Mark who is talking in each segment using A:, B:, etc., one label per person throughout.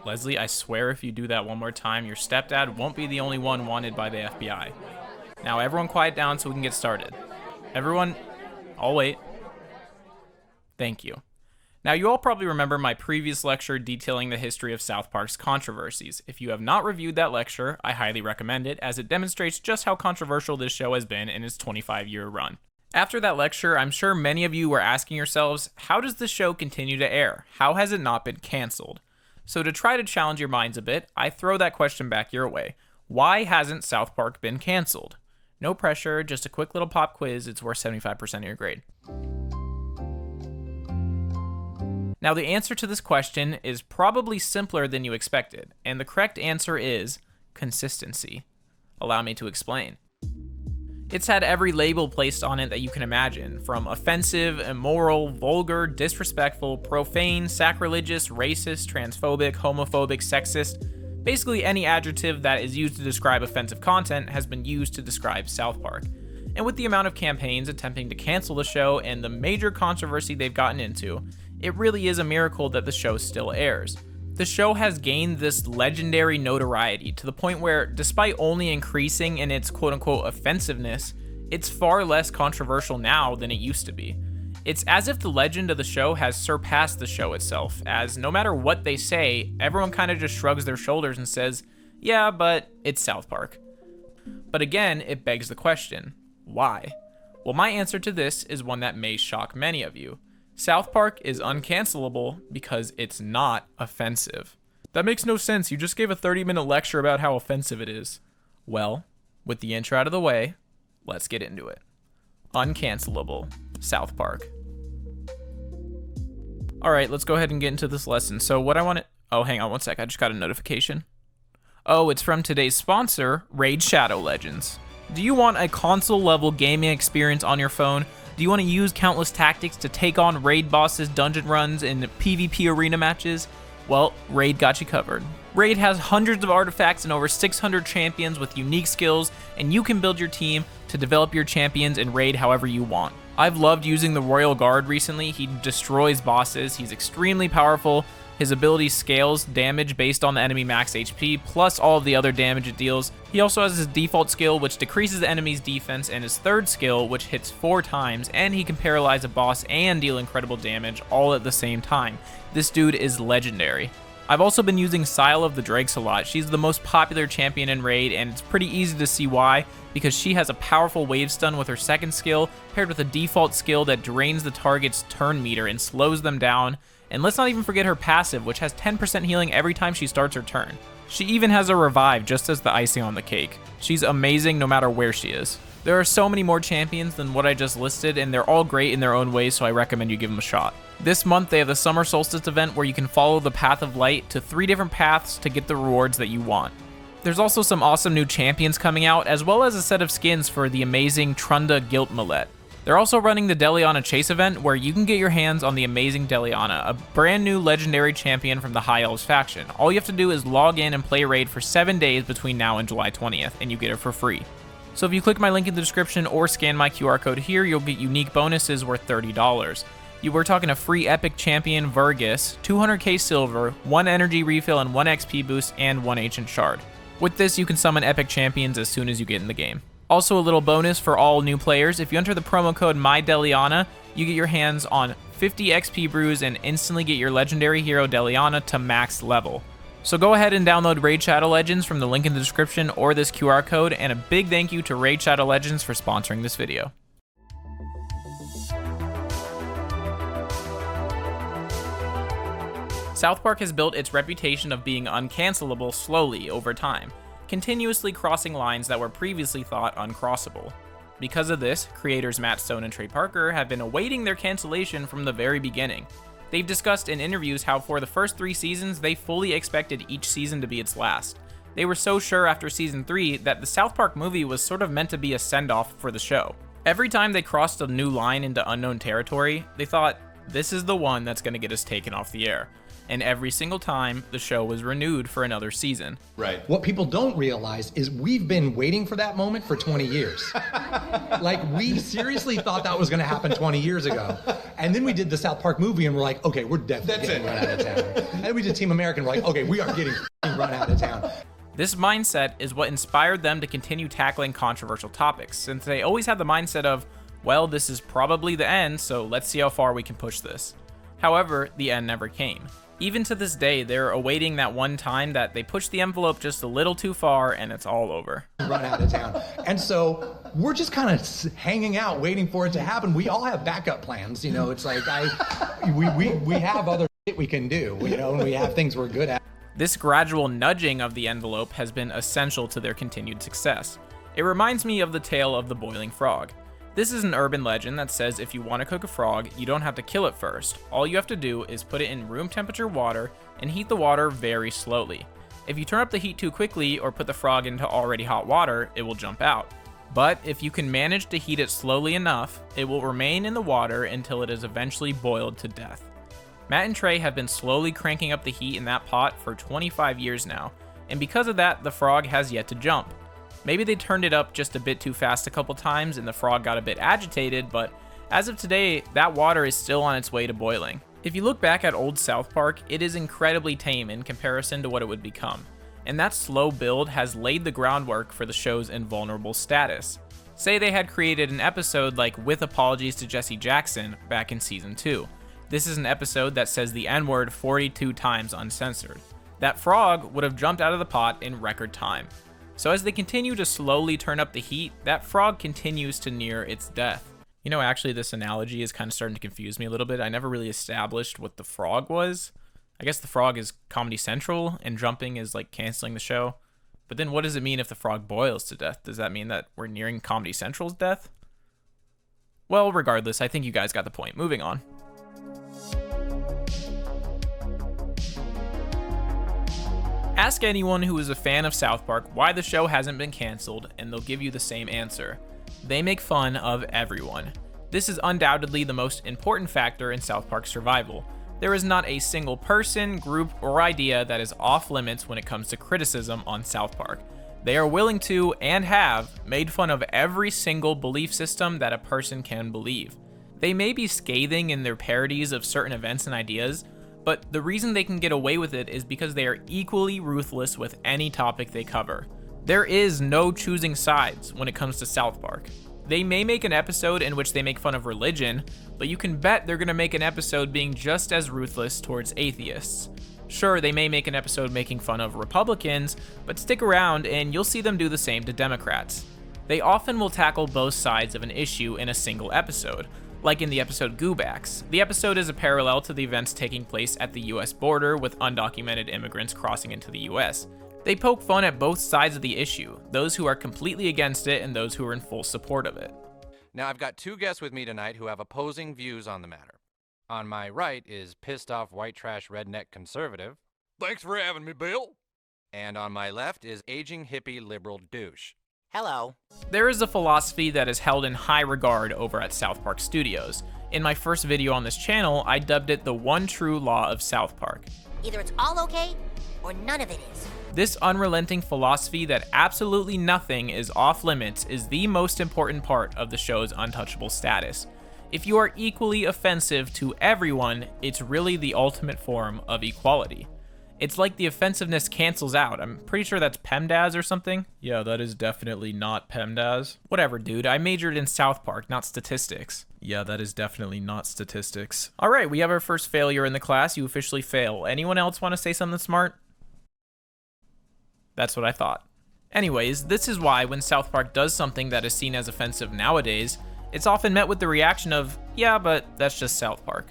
A: Leslie, I swear if you do that one more time, your stepdad won't be the only one wanted by the FBI. Now everyone quiet down so we can get started. Everyone, I'll wait. Thank you. Now you all probably remember my previous lecture detailing the history of South Park's controversies. If you have not reviewed that lecture, I highly recommend it, as it demonstrates just how controversial this show has been in its 25-year run. After that lecture, I'm sure many of you were asking yourselves, how does this show continue to air? How has it not been canceled? So to try to challenge your minds a bit, I throw that question back your way. Why hasn't South Park been canceled? No pressure, just a quick little pop quiz. It's worth 75% of your grade. Now the answer to this question is probably simpler than you expected, and the correct answer is consistency. Allow me to explain. It's had every label placed on it that you can imagine, from offensive, immoral, vulgar, disrespectful, profane, sacrilegious, racist, transphobic, homophobic, sexist. Basically any adjective that is used to describe offensive content has been used to describe South Park. And with the amount of campaigns attempting to cancel the show and the major controversy they've gotten into, it really is a miracle that the show still airs. The show has gained this legendary notoriety to the point where, despite only increasing in its quote-unquote offensiveness, it's far less controversial now than it used to be. It's as if the legend of the show has surpassed the show itself, as no matter what they say, everyone kind of just shrugs their shoulders and says, yeah, but it's South Park. But again, it begs the question, why? Well, my answer to this is one that may shock many of you. South Park is uncancelable because it's not offensive. That makes no sense. You just gave a 30-minute lecture about how offensive it is. Well, with the intro out of the way, let's get into it. Uncancelable, South Park. All right, let's go ahead and get into this lesson. So what I want to... Oh, hang on one sec. I just got a notification. Oh, it's from today's sponsor, Raid Shadow Legends. Do you want a console-level gaming experience on your phone? Do you want to use countless tactics to take on raid bosses, dungeon runs, and PvP arena matches? Well, Raid got you covered. Raid has hundreds of artifacts and over 600 champions with unique skills, and you can build your team to develop your champions in Raid however you want. I've loved using the Royal Guard recently. He destroys bosses, he's extremely powerful, his ability scales damage based on the enemy max HP, plus all of the other damage it deals. He also has his default skill, which decreases the enemy's defense, and his third skill, which hits 4 times, and he can paralyze a boss and deal incredible damage all at the same time. This dude is legendary. I've also been using Sile of the Drakes a lot. She's the most popular champion in Raid, and it's pretty easy to see why, because she has a powerful wave stun with her second skill, paired with a default skill that drains the target's turn meter and slows them down. And let's not even forget her passive, which has 10% healing every time she starts her turn. She even has a revive just as the icing on the cake. She's amazing no matter where she is. There are so many more champions than what I just listed, and they're all great in their own ways, so I recommend you give them a shot. This month they have the Summer Solstice event where you can follow the Path of Light to 3 different paths to get the rewards that you want. There's also some awesome new champions coming out, as well as a set of skins for the amazing Trunda Gilt Millet. They're also running the Deliana Chase event, where you can get your hands on the amazing Deliana, a brand new legendary champion from the High Elves faction. All you have to do is log in and play Raid for 7 days between now and July 20th, and you get it for free. So if you click my link in the description or scan my QR code here, you'll get unique bonuses worth $30. We're talking a free epic champion, Vergus, 200k silver, 1 energy refill and 1 XP boost, and 1 ancient shard. With this, you can summon epic champions as soon as you get in the game. Also, a little bonus for all new players, if you enter the promo code MyDeliana, you get your hands on 50 XP brews and instantly get your legendary hero Deliana to max level. So go ahead and download Raid Shadow Legends from the link in the description or this QR code, and a big thank you to Raid Shadow Legends for sponsoring this video. South Park has built its reputation of being uncancelable slowly over time, continuously crossing lines that were previously thought uncrossable. Because of this, creators Matt Stone and Trey Parker have been awaiting their cancellation from the very beginning. They've discussed in interviews how for the first 3 seasons, they fully expected each season to be its last. They were so sure after season 3 that the South Park movie was sort of meant to be a send-off for the show. Every time they crossed a new line into unknown territory, they thought, this is the one that's going to get us taken off the air. and every single time, the show was renewed for another season.
B: Right.
C: What people don't realize is we've been waiting for that moment for 20 years. Like, we seriously thought that was going to happen 20 years ago. And then we did the South Park movie, and we're like, okay, we're definitely getting run out of town. And then we did Team American, we're like, okay, we are getting run out of town.
A: This mindset is what inspired them to continue tackling controversial topics, since they always had the mindset of, well, this is probably the end, so let's see how far we can push this. However, the end never came. Even to this day, they're awaiting that one time that they push the envelope just a little too far and it's all over.
C: Run out of town. And so we're just kind of hanging out, waiting for it to happen. We all have backup plans. You know, it's like we have other shit we can do, you know, and we have things we're good at.
A: This gradual nudging of the envelope has been essential to their continued success. It reminds me of the tale of the boiling frog. This is an urban legend that says if you want to cook a frog, you don't have to kill it first. All you have to do is put it in room temperature water and heat the water very slowly. If you turn up the heat too quickly or put the frog into already hot water, it will jump out. But if you can manage to heat it slowly enough, it will remain in the water until it is eventually boiled to death. Matt and Trey have been slowly cranking up the heat in that pot for 25 years now, and because of that, the frog has yet to jump. Maybe they turned it up just a bit too fast a couple times and the frog got a bit agitated, but as of today, that water is still on its way to boiling. If you look back at old South Park, it is incredibly tame in comparison to what it would become, and that slow build has laid the groundwork for the show's invulnerable status. Say they had created an episode like With Apologies to Jesse Jackson back in season 2. This is an episode that says the N-word 42 times uncensored. That frog would have jumped out of the pot in record time. So as they continue to slowly turn up the heat, that frog continues to near its death. You know, actually this analogy is kind of starting to confuse me a little bit. I never really established what the frog was. I guess the frog is Comedy Central and jumping is like canceling the show. But then what does it mean if the frog boils to death? Does that mean that we're nearing Comedy Central's death? Well, regardless, I think you guys got the point. Moving on. Ask anyone who is a fan of South Park why the show hasn't been canceled, and they'll give you the same answer. They make fun of everyone. This is undoubtedly the most important factor in South Park's survival. There is not a single person, group, or idea that is off limits when it comes to criticism on South Park. They are willing to, and have, made fun of every single belief system that a person can believe. They may be scathing in their parodies of certain events and ideas, but the reason they can get away with it is because they are equally ruthless with any topic they cover. There is no choosing sides when it comes to South Park. They may make an episode in which they make fun of religion, but you can bet they're going to make an episode being just as ruthless towards atheists. Sure, they may make an episode making fun of Republicans, but stick around and you'll see them do the same to Democrats. They often will tackle both sides of an issue in a single episode, like in the episode Goobacks. The episode is a parallel to the events taking place at the US border with undocumented immigrants crossing into the US. They poke fun at both sides of the issue, those who are completely against it and those who are in full support of it.
D: Now I've got two guests with me tonight who have opposing views on the matter. On my right is pissed off white trash redneck conservative.
E: Thanks for having me, Bill.
D: And on my left is aging hippie liberal douche.
F: Hello.
A: There is a philosophy that is held in high regard over at South Park Studios. In my first video on this channel, I dubbed it the one true law of South Park.
F: Either it's all okay, or none of it is.
A: This unrelenting philosophy that absolutely nothing is off limits is the most important part of the show's untouchable status. If you are equally offensive to everyone, it's really the ultimate form of equality. It's like the offensiveness cancels out. I'm pretty sure that's PEMDAS or something. Yeah, that is definitely not PEMDAS. Whatever, dude. I majored in South Park, not statistics. Yeah, that is definitely not statistics. All right, we have our first failure in the class. You officially fail. Anyone else want to say something smart? That's what I thought. Anyways, this is why when South Park does something that is seen as offensive nowadays, it's often met with the reaction of, yeah, but that's just South Park.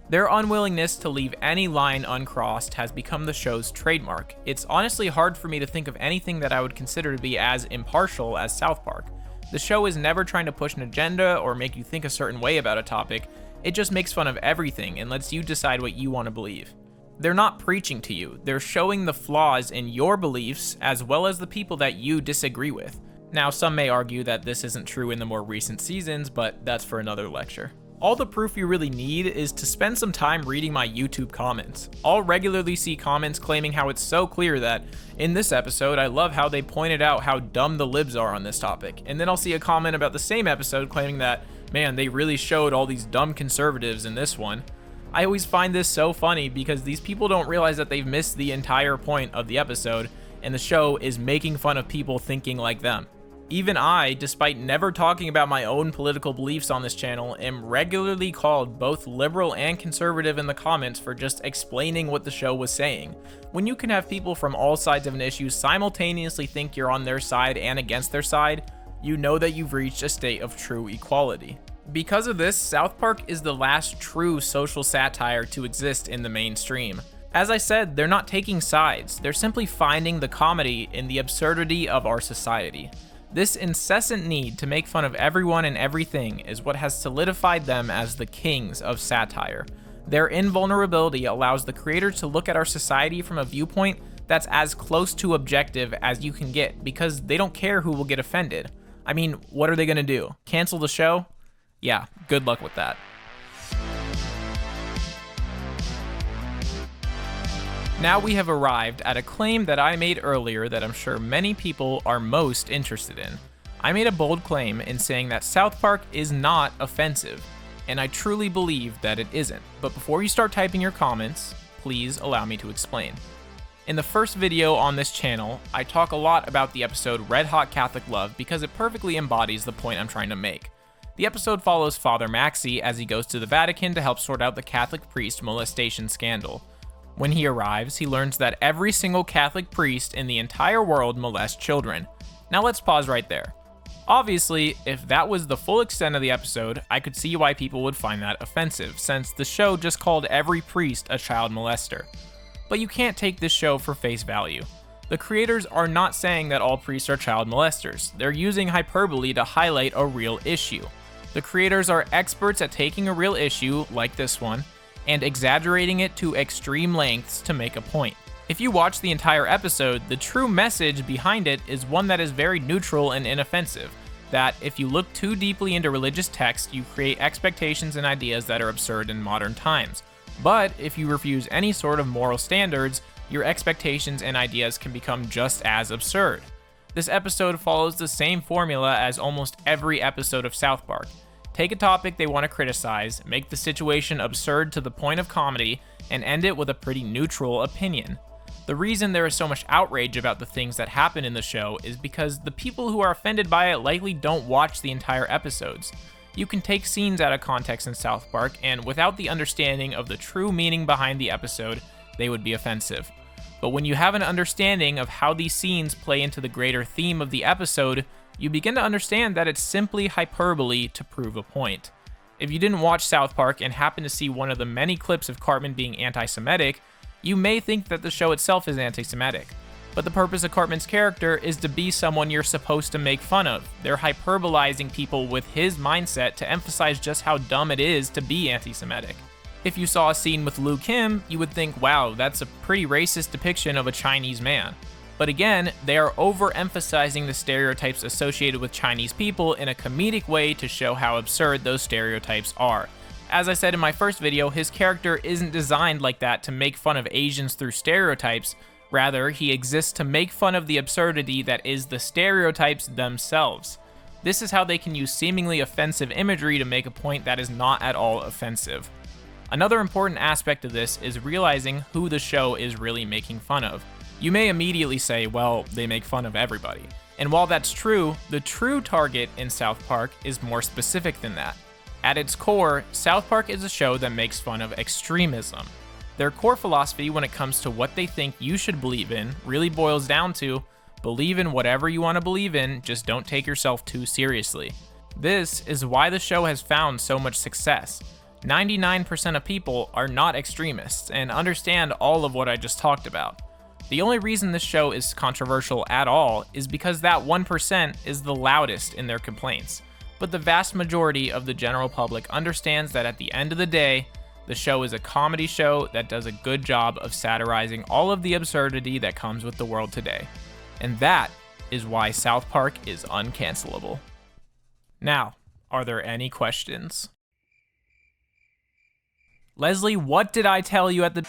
A: Their unwillingness to leave any line uncrossed has become the show's trademark. It's honestly hard for me to think of anything that I would consider to be as impartial as South Park. The show is never trying to push an agenda or make you think a certain way about a topic. It just makes fun of everything and lets you decide what you want to believe. They're not preaching to you. They're showing the flaws in your beliefs as well as the people that you disagree with. Now, some may argue that this isn't true in the more recent seasons, but that's for another lecture. All the proof you really need is to spend some time reading my YouTube comments. I'll regularly see comments claiming how it's so clear that, in this episode, I love how they pointed out how dumb the libs are on this topic. And then I'll see a comment about the same episode claiming that, man, they really showed all these dumb conservatives in this one. I always find this so funny because these people don't realize that they've missed the entire point of the episode, and the show is making fun of people thinking like them. Even I, despite never talking about my own political beliefs on this channel, am regularly called both liberal and conservative in the comments for just explaining what the show was saying. When you can have people from all sides of an issue simultaneously think you're on their side and against their side, you know that you've reached a state of true equality. Because of this, South Park is the last true social satire to exist in the mainstream. As I said, they're not taking sides, they're simply finding the comedy in the absurdity of our society. This incessant need to make fun of everyone and everything is what has solidified them as the kings of satire. Their invulnerability allows the creators to look at our society from a viewpoint that's as close to objective as you can get because they don't care who will get offended. I mean, what are they gonna do? Cancel the show? Yeah, good luck with that. Now we have arrived at a claim that I made earlier that I'm sure many people are most interested in. I made a bold claim in saying that South Park is not offensive, and I truly believe that it isn't. But before you start typing your comments, please allow me to explain. In the first video on this channel, I talk a lot about the episode Red Hot Catholic Love because it perfectly embodies the point I'm trying to make. The episode follows Father Maxi as he goes to the Vatican to help sort out the Catholic priest molestation scandal. When he arrives, he learns that every single Catholic priest in the entire world molests children. Now let's pause right there. Obviously, if that was the full extent of the episode, I could see why people would find that offensive, since the show just called every priest a child molester. But you can't take this show for face value. The creators are not saying that all priests are child molesters. They're using hyperbole to highlight a real issue. The creators are experts at taking a real issue, like this one, and exaggerating it to extreme lengths to make a point. If you watch the entire episode, the true message behind it is one that is very neutral and inoffensive, that if you look too deeply into religious text, you create expectations and ideas that are absurd in modern times. But if you refuse any sort of moral standards, your expectations and ideas can become just as absurd. This episode follows the same formula as almost every episode of South Park. Take a topic they want to criticize, make the situation absurd to the point of comedy, and end it with a pretty neutral opinion. The reason there is so much outrage about the things that happen in the show is because the people who are offended by it likely don't watch the entire episodes. You can take scenes out of context in South Park, and without the understanding of the true meaning behind the episode, they would be offensive. But when you have an understanding of how these scenes play into the greater theme of the episode, you begin to understand that it's simply hyperbole to prove a point. If you didn't watch South Park and happen to see one of the many clips of Cartman being anti-Semitic, you may think that the show itself is anti-Semitic. But the purpose of Cartman's character is to be someone you're supposed to make fun of. They're hyperbolizing people with his mindset to emphasize just how dumb it is to be anti-Semitic. If you saw a scene with Liu Kim, you would think, wow, that's a pretty racist depiction of a Chinese man. But again, they are overemphasizing the stereotypes associated with Chinese people in a comedic way to show how absurd those stereotypes are. As I said in my first video, his character isn't designed like that to make fun of Asians through stereotypes. Rather, he exists to make fun of the absurdity that is the stereotypes themselves. This is how they can use seemingly offensive imagery to make a point that is not at all offensive. Another important aspect of this is realizing who the show is really making fun of. You may immediately say, well, they make fun of everybody. And while that's true, the true target in South Park is more specific than that. At its core, South Park is a show that makes fun of extremism. Their core philosophy when it comes to what they think you should believe in really boils down to believe in whatever you want to believe in, just don't take yourself too seriously. This is why the show has found so much success. 99% of people are not extremists and understand all of what I just talked about. The only reason this show is controversial at all is because that 1% is the loudest in their complaints. But the vast majority of the general public understands that at the end of the day, the show is a comedy show that does a good job of satirizing all of the absurdity that comes with the world today. And that is why South Park is uncancelable. Now, are there any questions? Leslie, what did I tell you at the